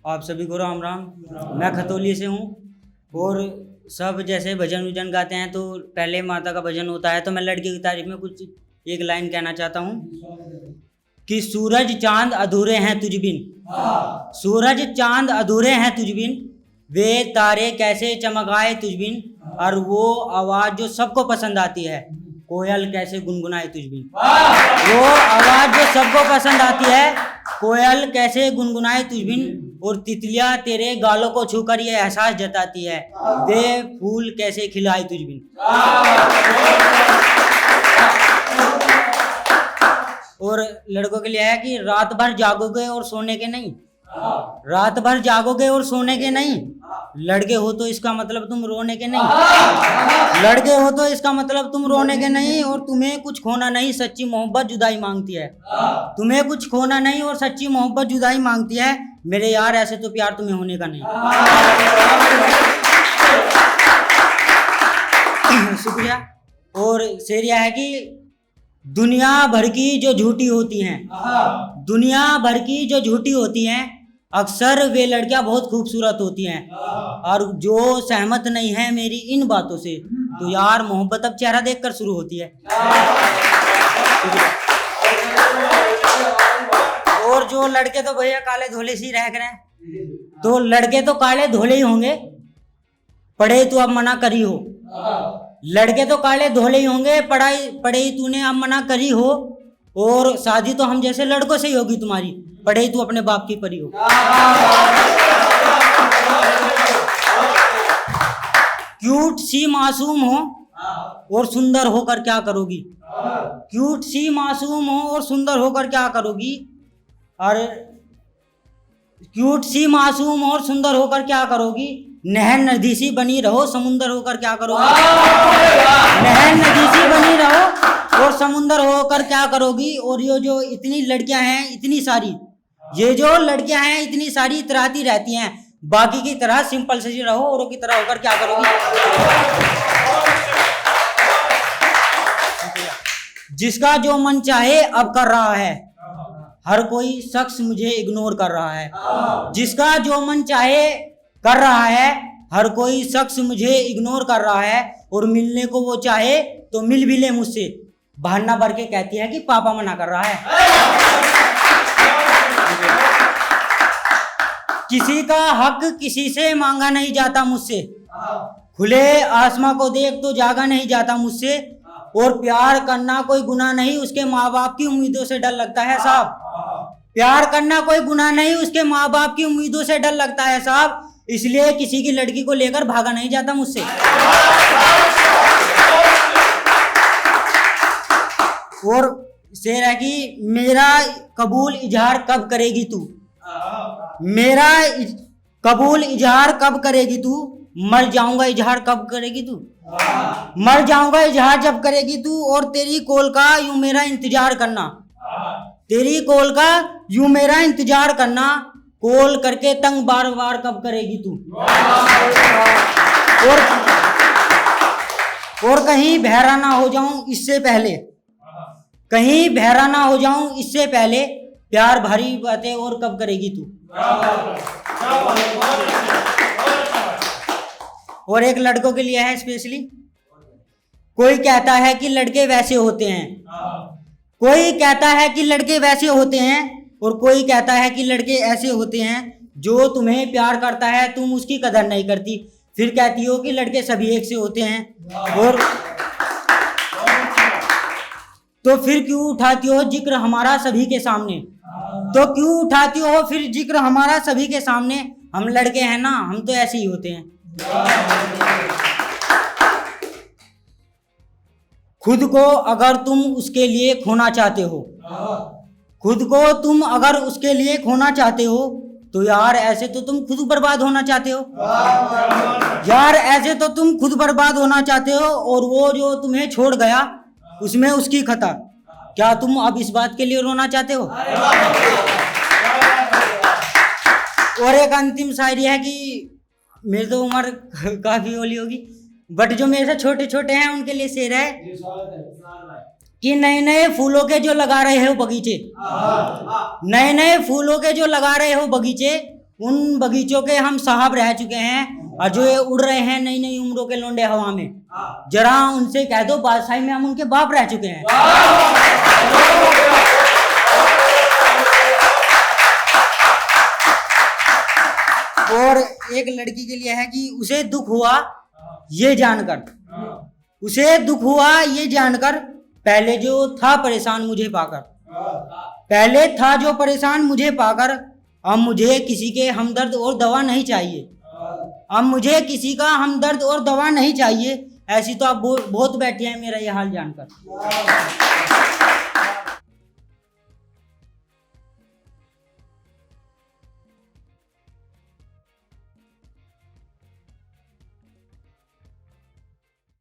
आप सभी को राम राम। मैं खतौली से हूँ और सब जैसे भजन वजन गाते हैं तो पहले माता का भजन होता है, तो मैं लड़की की तारीफ में कुछ एक लाइन कहना चाहता हूँ कि सूरज चांद अधूरे हैं तुझ बिन, सूरज चांद अधूरे हैं तुझ बिन, वे तारे कैसे चमकाए तुझ बिन, और वो आवाज जो सबको पसंद आती है, कोयल कैसे गुनगुनाए तुझ बिन। वो आवाज जो सबको पसंद आती है, कोयल कैसे गुनगुनाए तुझ बिन, और तितलियां तेरे गालों को छूकर ये एहसास जताती है, वे फूल कैसे खिलाए तुझ बिन। और लड़कों के लिए है कि रात भर जागोगे और सोने के नहीं, रात भर जागोगे और सोने के नहीं, लड़के हो तो इसका मतलब तुम रोने के नहीं, लड़के हो तो इसका मतलब तुम रोने के नहीं, और तुम्हें कुछ खोना नहीं, सच्ची मोहब्बत जुदाई मांगती है, तुम्हें कुछ खोना नहीं और सच्ची मोहब्बत जुदाई मांगती है, मेरे यार ऐसे तो प्यार तुम्हें होने का नहीं। शुक्रिया। और शेर यह है कि दुनिया भर की जो झूठी होती हैं, दुनिया भर की जो झूठी होती हैं, अक्सर वे लड़कियां बहुत खूबसूरत होती हैं, और जो सहमत नहीं है मेरी इन बातों से, तो यार मोहब्बत अब चेहरा देखकर शुरू होती है। और जो लड़के तो भैया काले धोले से ही रह गए, तो लड़के तो काले धोले ही होंगे, पढ़े तो अब मना करी हो, लड़के तो काले धोले ही होंगे, पढ़े ही तूने अब मना करी हो, और शादी तो हम जैसे लड़कों से ही होगी तुम्हारी, पढ़े ही तू अपने बाप की परी हो। क्यूट सी मासूम हो और सुंदर होकर क्या करोगी, क्यूट सी मासूम हो और सुंदर होकर क्या करोगी, और क्यूट सी मासूम और सुंदर होकर क्या करोगी, नहर नदी सी बनी रहो, समुंदर होकर क्या करोगी, नहर नदी सी बनी रहो और समुंदर होकर क्या करोगी। और ये जो इतनी लड़कियां हैं इतनी सारी, ये जो लड़कियां हैं इतनी सारी इतराती रहती हैं, बाकी की तरह सिंपल से रहो, औरों की तरह होकर क्या करोगी। जिसका जो मन चाहे अब कर रहा है, हर कोई शख्स मुझे इग्नोर कर रहा है, जिसका जो मन चाहे कर रहा है, हर कोई शख्स मुझे इग्नोर कर रहा है, और मिलने को वो चाहे तो मिल भी ले मुझसे, बहाना भर के कहती है कि पापा मना कर रहा है। किसी का हक किसी से मांगा नहीं जाता मुझसे, खुले आसमां को देख तो जागा नहीं जाता मुझसे, और प्यार करना कोई गुनाह नहीं, उसके माँ बाप की उम्मीदों से डर लगता है साहब, प्यार करना कोई गुनाह नहीं, उसके माँ बाप की उम्मीदों से डर लगता है साहब, इसलिए किसी की लड़की को लेकर भागा नहीं जाता मुझसे। और शेर है कि मेरा कबूल इजहार कब करेगी तू, मेरा कबूल इजहार कब करेगी तू, मर जाऊंगा इजहार कब करेगी तू, मर जाऊंगा इजहार जब करेगी तू, और तेरी कॉल का यूं मेरा इंतजार करना, तेरी कॉल का यूं मेरा इंतजार करना, कॉल करके तंग बार बार कब करेगी तू, और कहीं बहरा ना हो जाऊं इससे पहले, कहीं बहरा ना हो जाऊं इससे पहले, प्यार भरी बातें और कब करेगी तू। और एक लड़कों के लिए है स्पेशली, कोई कहता है कि लड़के वैसे होते हैं, कोई कहता है कि लड़के वैसे होते हैं, और कोई कहता है कि लड़के ऐसे होते हैं, जो तुम्हें प्यार करता है तुम उसकी कदर नहीं करती, फिर कहती हो कि लड़के सभी एक से होते हैं, और तो फिर क्यों उठाती हो जिक्र हमारा सभी के सामने, तो क्यों उठाती हो फिर जिक्र हमारा सभी के सामने, हम लड़के हैं ना, हम तो ऐसे ही होते हैं। खुद को अगर तुम उसके लिए खोना चाहते हो, खुद को तुम अगर उसके लिए खोना चाहते हो, तो यार ऐसे तो तुम खुद बर्बाद होना चाहते हो, यार ऐसे तो तुम खुद बर्बाद होना चाहते हो, और वो जो तुम्हें छोड़ गया उसमें उसकी खता, क्या तुम अब इस बात के लिए रोना चाहते हो। और एक अंतिम शायरी है कि मेरी तो उम्र काफी होली होगी, बट जो मेरे से छोटे छोटे हैं उनके लिए शेर है कि नए नए फूलों के जो लगा रहे हो बगीचे, नए नए फूलों के जो लगा रहे हो बगीचे, उन बगीचों के हम साहब रह चुके हैं। और जो ये उड़ रहे हैं नई नई उम्रों के लोंडे हवा में, जरा उनसे कह दो बादशाही में हम उनके बाप रह चुके हैं। और एक लड़की के लिए है कि उसे दुख हुआ ये जानकर, उसे दुख हुआ ये जानकर, पहले जो था परेशान मुझे पाकर, पहले था जो परेशान मुझे पाकर, अब मुझे किसी के हमदर्द और दवा नहीं चाहिए, अब मुझे किसी का हमदर्द और दवा नहीं चाहिए। ऐसी तो आप बहुत बैठे हैं मेरा ये हाल जानकर।